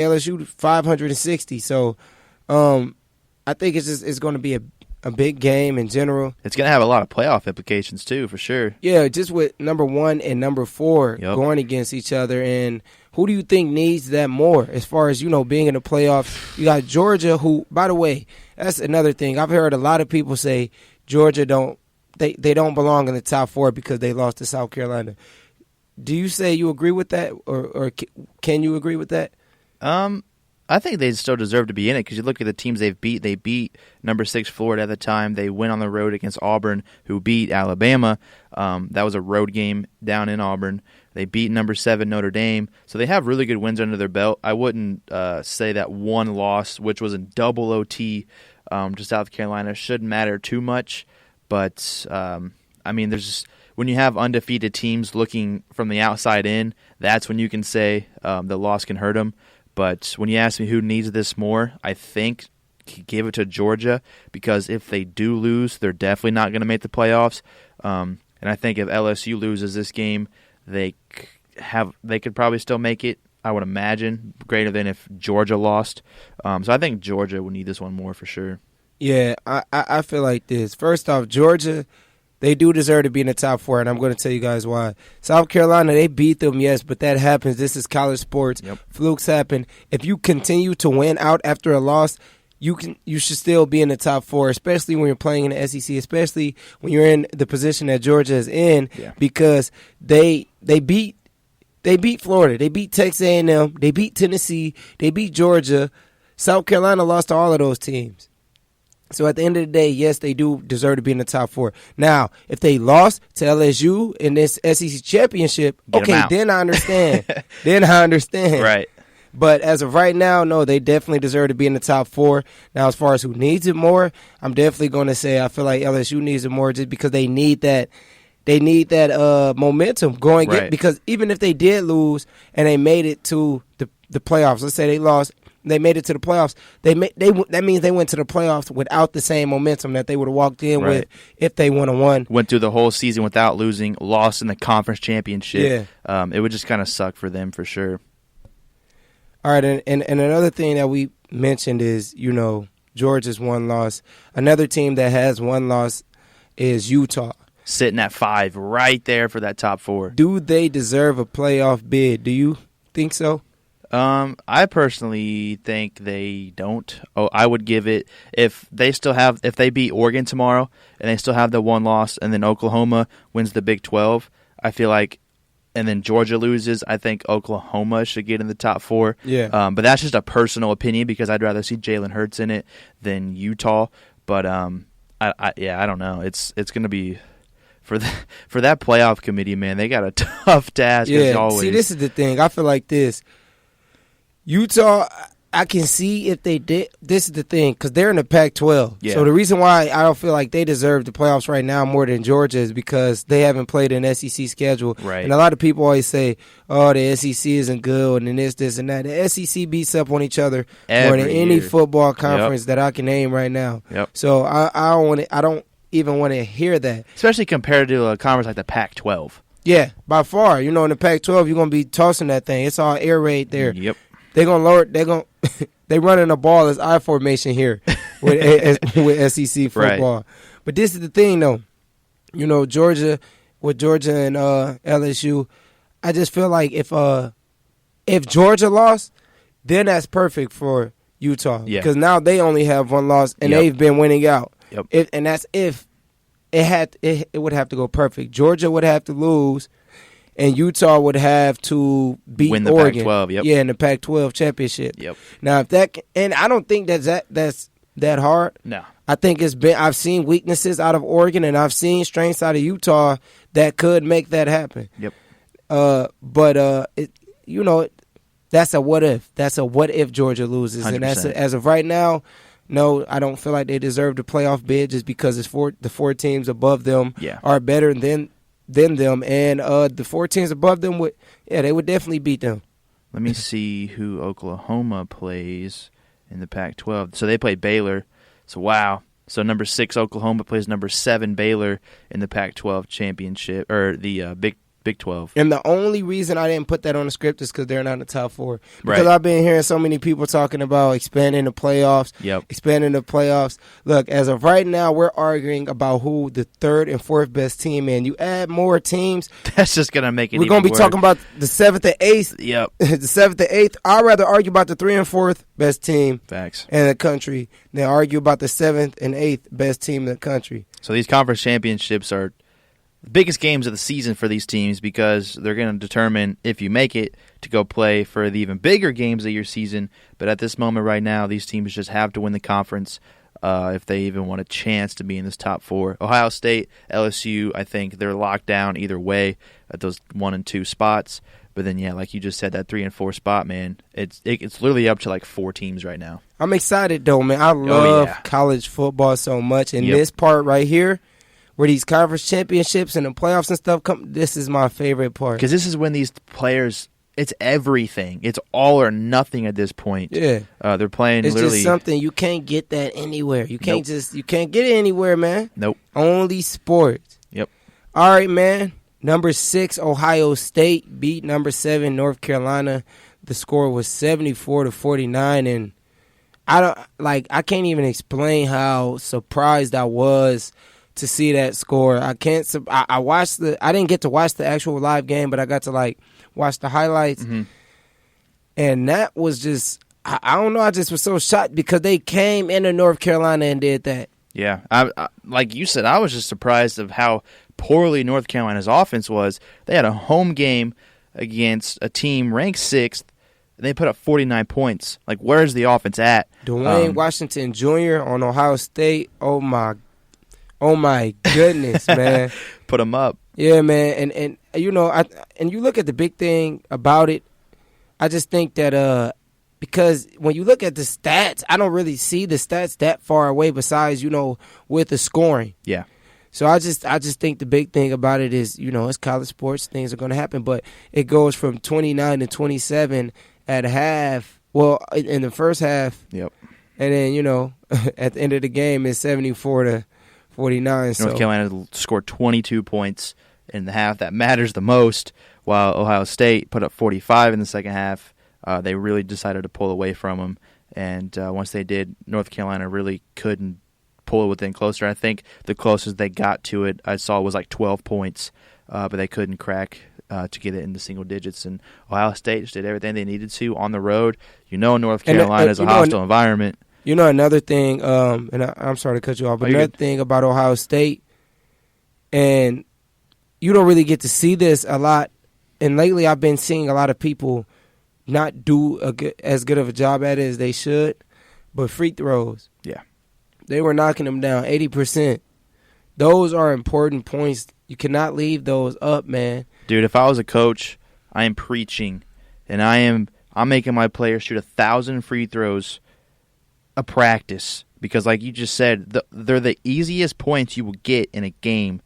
LSU 560. So I think it's going to be a big game in general. It's going to have a lot of playoff implications too, for sure. Yeah, just with number 1 and number 4 going against each other. And who do you think needs that more as far as, being in the playoffs? You got Georgia, who, by the way, that's another thing. I've heard a lot of people say Georgia don't belong in the top 4 because they lost to South Carolina. Do you say you agree with that, or can you agree with that? I think they still deserve to be in it because you look at the teams they've beat. They beat number 6 Florida at the time. They went on the road against Auburn, who beat Alabama. That was a road game down in Auburn. They beat number 7 Notre Dame. So they have really good wins under their belt. I wouldn't say that one loss, which was in double OT to South Carolina, shouldn't matter too much. But, there's just when you have undefeated teams looking from the outside in, that's when you can say the loss can hurt them. But when you ask me who needs this more, I think give it to Georgia because if they do lose, they're definitely not going to make the playoffs. And I think if LSU loses this game, they could probably still make it, I would imagine, greater than if Georgia lost. So I think Georgia would need this one more for sure. Yeah, I feel like this. First off, Georgia, they do deserve to be in the top 4, and I'm going to tell you guys why. South Carolina, they beat them, yes, but that happens. This is college sports. Yep. Flukes happen. If you continue to win out after a loss, you should still be in the top 4, especially when you're playing in the SEC, especially when you're in the position that Georgia is in, because they beat Florida, they beat Texas A&M, they beat Tennessee, they beat Georgia. South Carolina lost to all of those teams. So at the end of the day, yes, they do deserve to be in the top 4. Now, if they lost to LSU in this SEC championship, then I understand. Right. But as of right now, no, they definitely deserve to be in the top 4. Now, as far as who needs it more, I'm definitely going to say I feel like LSU needs it more just because they need that. They need that momentum going. Right. Because even if they did lose and they made it to the playoffs, let's say they lost. They made it to the playoffs. That means they went to the playoffs without the same momentum that they would have walked in with if they would have won. Went through the whole season without losing, lost in the conference championship. Yeah. It would just kind of suck for them for sure. All right, and another thing that we mentioned is, Georgia's one loss. Another team that has one loss is Utah. Sitting at 5 right there for that top 4. Do they deserve a playoff bid? Do you think so? I personally think they don't. I would give it if they beat Oregon tomorrow and they still have the one loss, and then Oklahoma wins the Big 12. I feel like, and then Georgia loses. I think Oklahoma should get in the top 4. Yeah. But that's just a personal opinion because I'd rather see Jalen Hurts in it than Utah. But I don't know. It's going to be. For that playoff committee, man, they got a tough task as always. See, this is the thing. I feel like this. Utah, I can see if they did. This is the thing, because they're in the Pac-12. Yeah. So the reason why I don't feel like they deserve the playoffs right now more than Georgia is because they haven't played an SEC schedule. Right. And a lot of people always say, oh, the SEC isn't good, and this, and that. The SEC beats up on each other more than any football conference that I can name right now. Yep. So I don't even want to hear that. Especially compared to a conference like the Pac-12. Yeah, by far. In the Pac-12, you're going to be tossing that thing. It's all air raid there. Yep. They're going to lower it. They running a ball as I formation here with SEC football. Right. But this is the thing, though. Georgia and LSU, I just feel like if Georgia lost, then that's perfect for Utah. Yeah. Because now they only have one loss, and they've been winning out. Yep. And that's if it would have to go perfect. Georgia would have to lose, and Utah would have to beat win the Oregon. Pac-12. Yep. Yeah, in the Pac-12 championship. Yep. Now, and I don't think that's that hard. No. I think I've seen weaknesses out of Oregon, and I've seen strengths out of Utah that could make that happen. Yep. But that's a what if. That's a what if Georgia loses, 100%. And that's as of right now. No, I don't feel like they deserve the playoff bid just because the 4 teams above them are better than them, and the 4 teams above them they would definitely beat them. Let me see who Oklahoma plays in the Pac-12. So they play Baylor. So wow. So number 6 Oklahoma plays number 7 Baylor in the Pac-12 championship or the Big Big 12. And the only reason I didn't put that on the script is because they're not in the top 4. Because Right. I've been hearing so many people talking about expanding the playoffs. Yep. Expanding the playoffs. Look, as of right now, we're arguing about who the 3rd and 4th best team is. You add more teams, That's just going to make it we're going to be talking about the 7th and 8th. Yep. The 7th and 8th. I'd rather argue about the 3rd and 4th best team Facts. in the country than argue about the 7th and 8th best team in the country. So these conference championships are the biggest games of the season for these teams because they're going to determine if you make it to go play for the even bigger games of your season. But at this moment right now, these teams just have to win the conference if they even want a chance to be in this top 4. Ohio State, LSU, I think they're locked down either way at those 1 and 2 spots. But then, yeah, like you just said, that 3 and 4 spot, man, it's literally up to like 4 teams right now. I'm excited, though, man. I love college football so much. And this part right here, where these conference championships and the playoffs and stuff come, this is my favorite part. Because this is when these players, it's everything. It's all or nothing at this point. Yeah. They're playing it's literally. It's just something, you can't get that anywhere. You can't you can't get it anywhere, man. Nope. Only sports. Yep. All right, man. Number 6, Ohio State beat number 7, North Carolina. The score was 74-49, and I can't even explain how surprised I was to see that score. I didn't get to watch the actual live game, but I got to watch the highlights. Mm-hmm. And that was just, I don't know, I just was so shocked because they came into North Carolina and did that. Yeah. I like you said, I was just surprised of how poorly North Carolina's offense was. They had a home game against a team ranked 6th, and they put up 49 points. Like, where's the offense at? Dwayne Washington Jr. on Ohio State, oh my goodness, man. Put them up. Yeah, man. And you know, and you look at the big thing about it, I just think that because when you look at the stats, I don't really see the stats that far away besides, with the scoring. Yeah. So I just think the big thing about it is, it's college sports, things are going to happen, but it goes from 29 to 27 at half, well, in the first half. Yep. And then, at the end of the game, it's 74-49. North Carolina scored 22 points in the half. That matters the most, while Ohio State put up 45 in the second half. They really decided to pull away from them, and once they did, North Carolina really couldn't pull it within closer. I think the closest they got to it I saw was like 12 points, but they couldn't crack to get it into single digits. And Ohio State just did everything they needed to on the road. North Carolina is a hostile environment. Another thing, and I'm sorry to cut you off, but another thing about Ohio State, and you don't really get to see this a lot, and lately I've been seeing a lot of people not do as good of a job at it as they should, but free throws. Yeah. They were knocking them down 80%. Those are important points. You cannot leave those up, man. Dude, if I was a coach, I am preaching, and I'm making my players shoot 1,000 free throws a practice because, like you just said, they're the easiest points you will get in a game,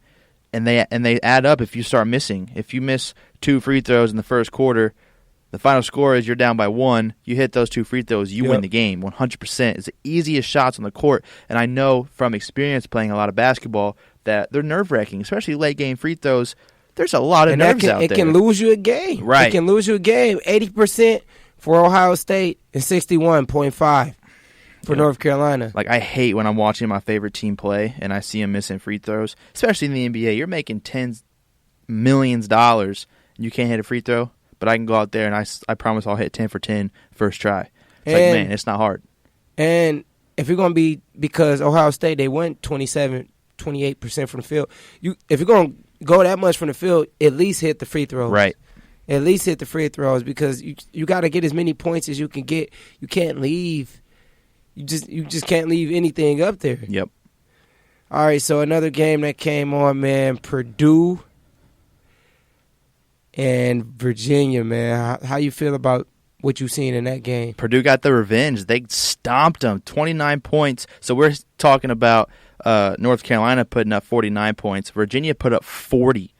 and they add up if you start missing. If you miss 2 free throws in the first quarter, the final score is you're down by 1. You hit those 2 free throws, you win the game 100%. It's the easiest shots on the court, and I know from experience playing a lot of basketball that they're nerve-wracking, especially late-game free throws. There's a lot of nerves out there. It can lose you a game. Right. It can lose you a game. 80% for Ohio State and 61.5 for North Carolina. Like, I hate when I'm watching my favorite team play and I see them missing free throws, especially in the NBA. You're making $10 million and you can't hit a free throw, but I can go out there and I promise I'll hit 10 for 10 first try. Man, it's not hard. And if you're going to be, because Ohio State, they went 28% from the field. If you're going to go that much from the field, at least hit the free throws. Right. At least hit the free throws because you got to get as many points as you can get. You can't leave. You just can't leave anything up there. Yep. All right, so another game that came on, man, Purdue and Virginia, man. How you feel about what you've seen in that game? Purdue got the revenge. They stomped them, 29 points. So we're talking about North Carolina putting up 49 points. Virginia put up 40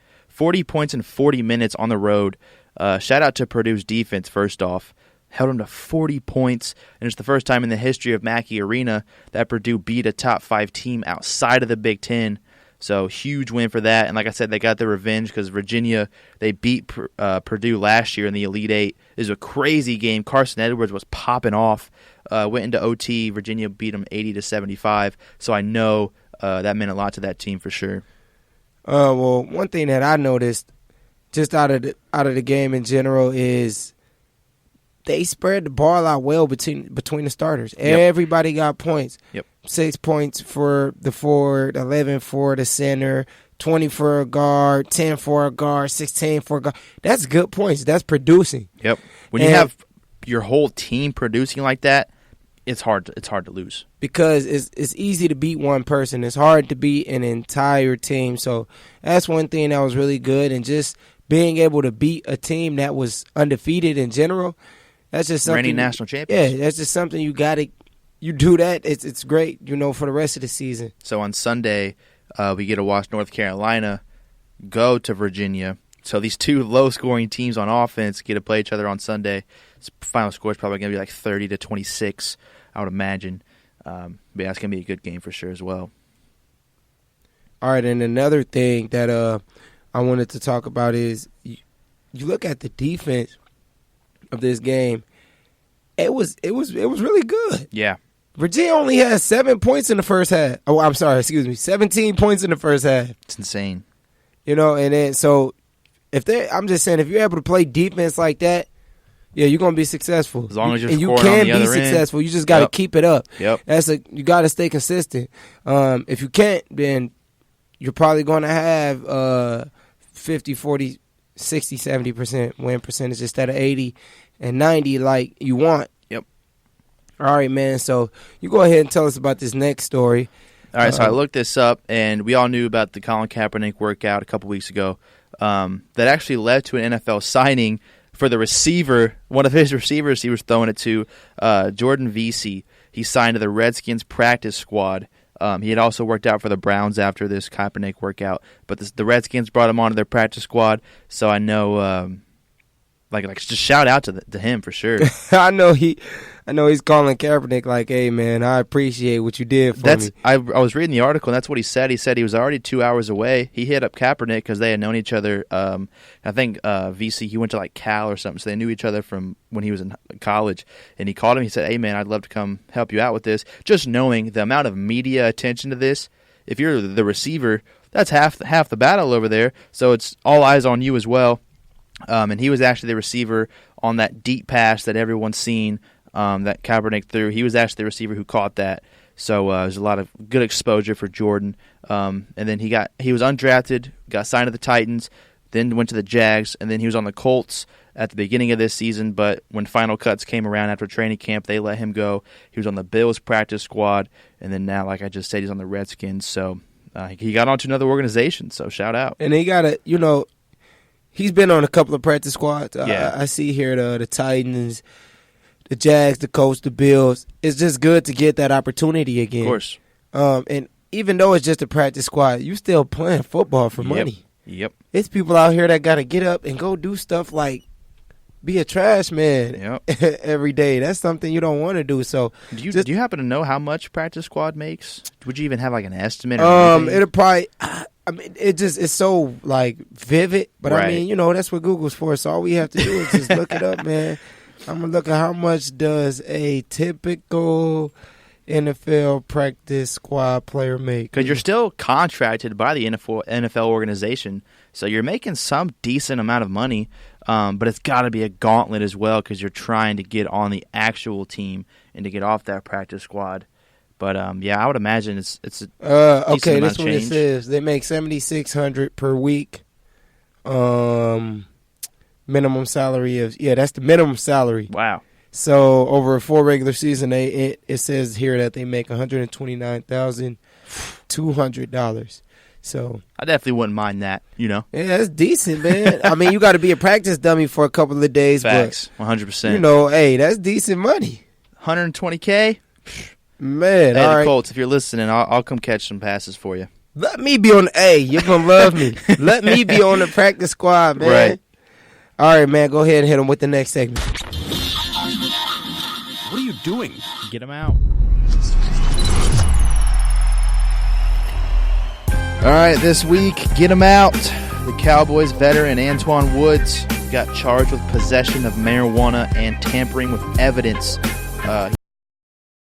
points in 40 minutes on the road. Shout out to Purdue's defense, first off. Held them to 40 points, and it's the first time in the history of Mackey Arena that Purdue beat a top 5 team outside of the Big Ten. So huge win for that. And like I said, they got their revenge because Virginia, they beat Purdue last year in the Elite Eight. It was a crazy game. Carson Edwards was popping off. Went into OT. Virginia beat them 80-75. So I know that meant a lot to that team for sure. Well, one thing that I noticed just out of the game in general is they spread the ball out well between the starters. Yep. Everybody got points. Yep. 6 points for the forward, 11 for the center, 20 for a guard, 10 for a guard, 16 for a guard. That's good points. That's producing. Yep. When you have your whole team producing like that, it's hard to lose. Because it's easy to beat one person. It's hard to beat an entire team. So that's one thing that was really good. And just being able to beat a team that was undefeated in general, that's just something. Reigning national champions. Yeah, that's just something you got to. You do that, it's great, for the rest of the season. So on Sunday, we get to watch North Carolina go to Virginia. So these two low-scoring teams on offense get to play each other on Sunday. Final score is probably going to be like 30-26, I would imagine. But yeah, it's going to be a good game for sure as well. All right, and another thing that I wanted to talk about is you look at the defense of this game. It was really good. Yeah. Virginia only had 7 points in the first half. Oh, I'm sorry, 17 points in the first half. It's insane. And then so I'm just saying, if you're able to play defense like that, yeah, you're gonna be successful. As long as you're and scoring on the other end. You can be successful. You just gotta keep it up. Yep. You gotta stay consistent. If you can't, then you're probably gonna have 50, 40, 60, 70% win percentage instead of 80 and 90 like you want. Yep. All right, man. So you go ahead and tell us about this next story. All right, so I looked this up, and we all knew about the Colin Kaepernick workout a couple weeks ago. That actually led to an NFL signing for the receiver, one of his receivers he was throwing it to, Jordan Vesey. He signed to the Redskins practice squad. He had also worked out for the Browns after this Kaepernick workout, but the Redskins brought him onto their practice squad, so I know, just shout out to him for sure. I know he's calling Kaepernick like, hey, man, I appreciate what you did for me. I was reading the article, and that's what he said. He said he was already 2 hours away. He hit up Kaepernick because they had known each other. I think VC, he went to Cal or something, so they knew each other from when he was in college. And he called him. He said, hey, man, I'd love to come help you out with this. Just knowing the amount of media attention to this, if you're the receiver, that's half the battle over there. So it's all eyes on you as well. And he was actually the receiver on that deep pass that everyone's seen that Kaepernick threw. He was actually the receiver who caught that. So there's a lot of good exposure for Jordan. And then he was undrafted, got signed to the Titans, then went to the Jags, and then he was on the Colts at the beginning of this season. But when final cuts came around after training camp, they let him go. He was on the Bills practice squad, and then now, like I just said, he's on the Redskins. So he got onto another organization, so shout out. And he got he's been on a couple of practice squads. Yeah. I see here the Titans, the Jags, the Colts, the Bills. It's just good to get that opportunity again. Of course. And even though it's just a practice squad, you still playing football for money. Yep. It's people out here that got to get up and go do stuff like be a trash man every day. That's something you don't want to do. So do you happen to know how much practice squad makes? Would you even have an estimate? Or it'll probably. I mean, it's so vivid, but right. I mean, that's what Google's for. So all we have to do is just look it up, man. I'm gonna look at how much does a typical NFL practice squad player make? Because you're still contracted by the NFL organization, so you're making some decent amount of money. But it's got to be a gauntlet as well because you're trying to get on the actual team and to get off that practice squad. But I would imagine it's a okay. This one it says they make $7,600 per week. Minimum salary that's the minimum salary. Wow. So over a 4 regular season, it says here that they make $129,200. So I definitely wouldn't mind that. Yeah, that's decent, man. I mean, you got to be a practice dummy for a couple of days. Facts, but 100%. Hey, that's decent money. $120K. Man, hey, all the right. Colts, if you're listening, I'll come catch some passes for you. Let me be on. You're gonna love me. Let me be on the practice squad, man. Right. All right, man. Go ahead and hit him with the next segment. What are you doing? Get him out. All right, this week, get him out. The Cowboys veteran Antoine Woods got charged with possession of marijuana and tampering with evidence.